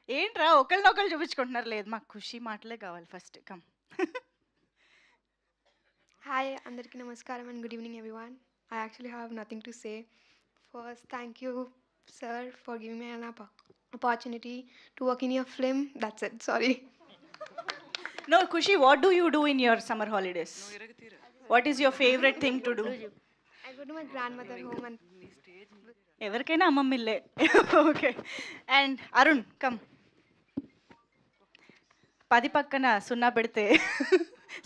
ఏంట్రా ఒకళ్ళనొకళ్ళు చూపించుకుంటున్నారు? లేదు, మాకు ఖుషి మాటలే కావాలి first. Come. Hi, Andarki Namaskaram and good evening, everyone. I actually have nothing to say. First, thank you, sir, for giving me an opportunity to work in your film. That's it. Sorry. No, Khushi, what do you do in your summer holidays? What is your favorite thing to do? I go to my grandmother home and ఎవరికైనా అమ్మమ్మిల్లే. Okay. And Arun, come. 10 పక్కన 0 పెడితే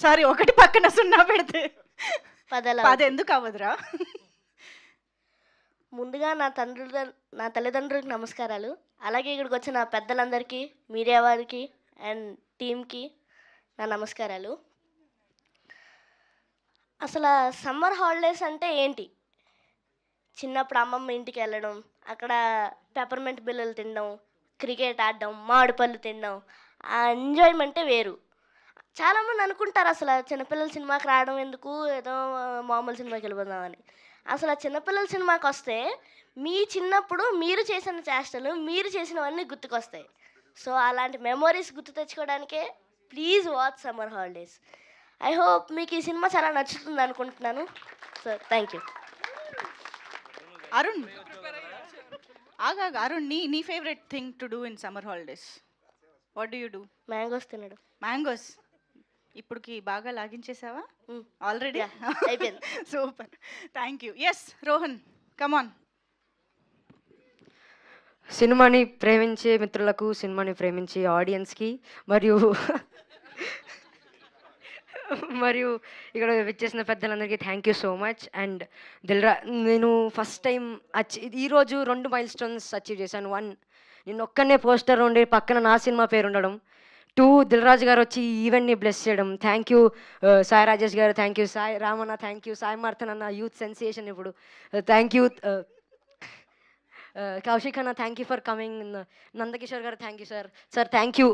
sorry 1 పక్కన 0 పెడితే 10 ఎందుకు అవ్వదురా? ముందుగా నా తల్లిదండ్రులకు నమస్కారాలు. అలాగే ఇక్కడికి వచ్చిన నా పెద్దలందరికీ, మీడియా వారికి అండ్ టీమ్కి నా నమస్కారాలు. అసలు సమ్మర్ హాలిడేస్ అంటే ఏంటి? చిన్నప్పుడు అమ్మమ్మ ఇంటికి వెళ్ళడం, అక్కడ పెపర్మెంట్ బిల్లలు తినడం, క్రికెట్ ఆడడం, మామిడి పళ్ళు తినడం, ఆ ఎంజాయ్మెంటే వేరు. చాలామంది అనుకుంటారు అసలు చిన్నపిల్లల సినిమాకి రావడం ఎందుకు, ఏదో మామూలు సినిమాకి వెళ్ళిపోదామని. అసలు ఆ చిన్నపిల్లల సినిమాకి వస్తే మీ చిన్నప్పుడు మీరు చేసిన చేష్టలు, మీరు చేసినవన్నీ గుర్తుకొస్తాయి. సో అలాంటి మెమొరీస్ గుర్తు తెచ్చుకోవడానికే please watch summer holidays. I hope మీకు ఈ సినిమా చాలా నచ్చుతుంది అనుకుంటున్నాను. So thank you. అరుణ్, ఆగా అరుణ్, నీ favourite thing to do in summer holidays? What do you do? Mangoes తినడం. మ్యాంగోస్ ఇప్పటికి బాగా లాగించేసావా ఆల్రెడీ? అయిపోయింది. Super, thank you. Yes Rohan, come on. సినిమాని ప్రేమించే మిత్రులకు, సినిమాని ప్రేమించే ఆడియన్స్కి మరియు ఇక్కడ విచ్చేసిన పెద్దలందరికీ thank you so much. And నేను ఫస్ట్ టైం ఈరోజు 2 మైల్ స్టోన్స్ అచీవ్ చేశాను. 1, నేను ఒక్కనే పోస్టర్ ఉండి పక్కన నా సినిమా పేరు ఉండడం. 2, దిల్రాజు గారు వచ్చి ఈ ఈవెంట్ని బ్లెస్ చేయడం. థ్యాంక్ యూ సాయి రాజేష్ గారు, thank you Sai Ramanna, thank you Sai Marthan అన్న, యూత్ సెన్సేషన్ ఇప్పుడు, థ్యాంక్ యూ కౌశిక్ అన్న, thank you for coming. Nandakishore గారు thank you sir. Sir thank you.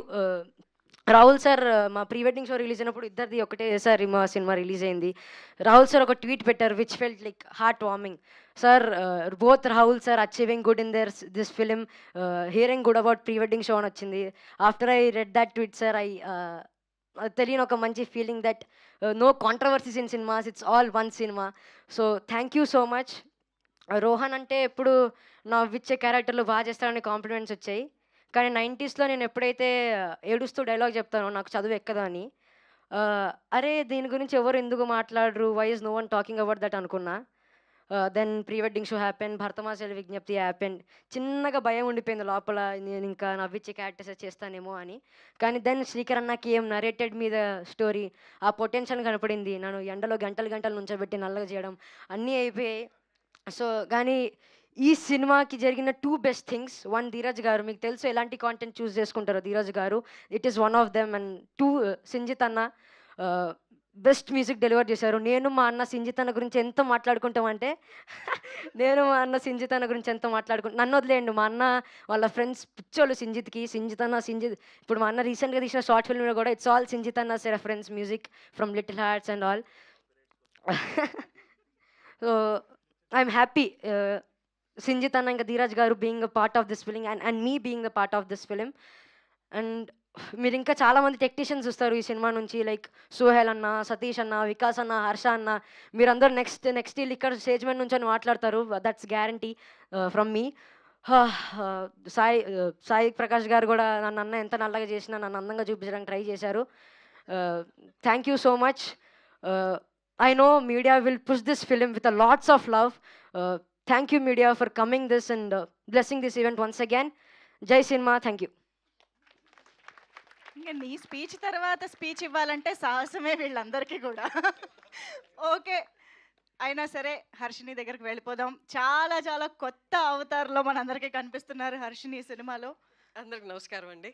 Rahul sir, మా ప్రీ వెడ్డింగ్ షో రిలీజ్ అయినప్పుడు ఇద్దరిది ఒకటే సార్ మా సినిమా రిలీజ్ అయింది. రాహుల్ సార్ ఒక ట్వీట్ పెట్టారు which felt like heart warming. Sir, both Rahul sir achieving good in this film, hearing good about pre wedding show అని వచ్చింది. After I read that tweet sir, తెలియని ఒక మంచి feeling that no controversies in cinemas, it's all one cinema. So thank you so much. Rohan అంటే ఎప్పుడు నవ్విచ్చే క్యారెక్టర్లు బాగా చేస్తారని కాంప్లిమెంట్స్ వచ్చాయి. కానీ 90స్లో నేను ఎప్పుడైతే ఏడుస్తూ డైలాగ్ చెప్తానో నాకు చదువు ఎక్కదా అని, అరే దీని గురించి ఎవరు ఎందుకు మాట్లాడరు, why is no one talking about that అనుకున్నా. Then pre wedding show happen, భరతమాసల విజ్ఞప్తి హ్యాపెన్. చిన్నగా భయం ఉండిపోయింది లోపల, నేను ఇంకా నవ్విచ్చే క్యారెక్టర్స్ చేస్తానేమో అని. కానీ దెన్ శ్రీకర్ అన్నకి ఏం నరేటెడ్ మీద స్టోరీ, ఆ పొటెన్షియల్ కనపడింది. నన్ను ఎండలో గంటలు నుంచోబెట్టి నల్లగా చేయడం అన్నీ అయిపోయాయి. సో కానీ ఈ సినిమాకి జరిగిన 2 బెస్ట్ థింగ్స్. 1, ధీరజ్ గారు, మీకు తెలుసు ఎలాంటి కాంటెంట్ చూస్ చేసుకుంటారో ధీరజ్ గారు, it is one of them. And 2, Sinjith అన్న బెస్ట్ మ్యూజిక్ డెలివర్ చేశారు. నేను మా అన్న సింజిత్ అన్న గురించి ఎంత మాట్లాడుకుంటామంటే నన్ను వదిలేయండి, మా అన్న వాళ్ళ ఫ్రెండ్స్ పిచ్చోళ్ళు సింజిత్ అన్న. ఇప్పుడు మా అన్న రీసెంట్గా తీసిన షార్ట్ ఫిల్మ్లో కూడా ఇట్స్ ఆల్ సింజిత్ అన్న reference music from little hearts and all. So I'm happy Sinjith అన్న ఇంకా ధీరజ్ గారు being a part of this film and me being the part of this film. And మీరు ఇంకా చాలామంది టెక్నీషియన్స్ వస్తారు ఈ సినిమా నుంచి, లైక్ సోహెల్ అన్న, సతీష్ అన్న, వికాస్ అన్న, హర్ష అన్న. మీరందరూ నెక్స్ట్ ఇక్కడ స్టేజ్ మీద నుంచి మాట్లాడతారు, దట్స్ గ్యారంటీ ఫ్రమ్ మీ. సాయి ప్రకాష్ గారు కూడా నన్ను అన్న ఎంత నల్లగా చేసినా నన్ను అందంగా చూపించడానికి ట్రై చేశారు. Thank you so much. I know media will push this film with a lots of love. Thank you media for coming this and blessing this event once again. Jai Cinema, thank you. ఇంకా నీ speech తర్వాత speech ఇవ్వాలంటే సాహసమే వీళ్ళందరికీ కూడా. Okay, అయినా సరే హర్షిని దగ్గరికి వెళ్ళిపోదాం. చాలా చాలా కొత్త అవతారంలో మనందరికీ కనిపిస్తున్నారు హర్షిని సినిమాలో. అందరికి నమస్కారం అండి.